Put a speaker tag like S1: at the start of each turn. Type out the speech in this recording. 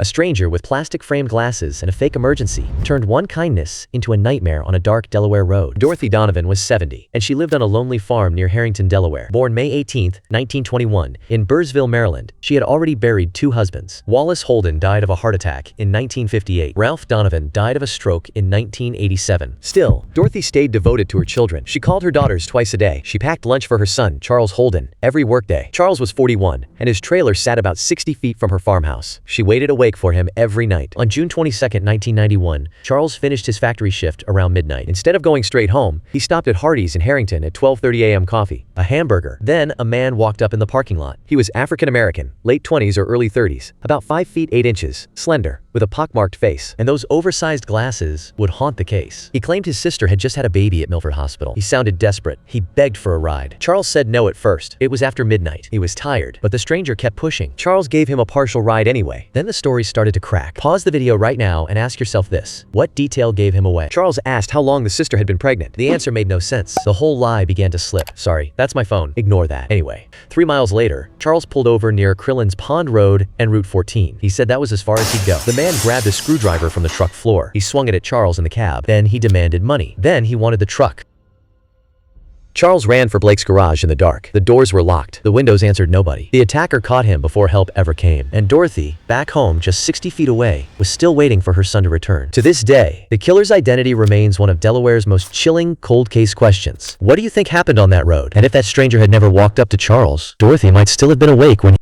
S1: A stranger with plastic-framed glasses and a fake emergency turned one kindness into a nightmare on a dark Delaware road. Dorothy Donovan was 70, and she lived on a lonely farm near Harrington, Delaware. Born May 18, 1921, in Burrsville, Maryland, she had already buried two husbands. Wallace Holden died of a heart attack in 1958. Ralph Donovan died of a stroke in 1987. Still, Dorothy stayed devoted to her children. She called her daughters twice a day. She packed lunch for her son, Charles Holden, every workday. Charles was 41, and his trailer sat about 60 feet from her farmhouse. She waited awake for him every night. On June 22, 1991, Charles finished his factory shift around midnight. Instead of going straight home, he stopped at Hardee's in Harrington at 12:30 a.m. coffee, a hamburger. Then a man walked up in the parking lot. He was African American, late 20s or early 30s, about 5 feet 8 inches, slender, with a pockmarked face, and those oversized glasses would haunt the case. He claimed his sister had just had a baby at Milford Hospital. He sounded desperate. He begged for a ride. Charles said no at first. It was after midnight. He was tired, but the stranger kept pushing. Charles gave him a partial ride anyway. Then the story started to crack. Pause the video right now and ask yourself this. What detail gave him away? Charles asked how long the sister had been pregnant. The answer made no sense. The whole lie began to slip. Sorry, that's my phone. Ignore that. Anyway, 3 miles later, Charles pulled over near Crillon's Pond Road and Route 14. He said that was as far as he'd go. The man grabbed a screwdriver from the truck floor. He swung it at Charles in the cab. Then he demanded money. Then he wanted the truck. Charles ran for Blake's garage in the dark. The doors were locked. The windows answered nobody. The attacker caught him before help ever came. And Dorothy, back home just 60 feet away, was still waiting for her son to return. To this day, the killer's identity remains one of Delaware's most chilling cold case questions. What do you think happened on that road? And if that stranger had never walked up to Charles, Dorothy might still have been awake when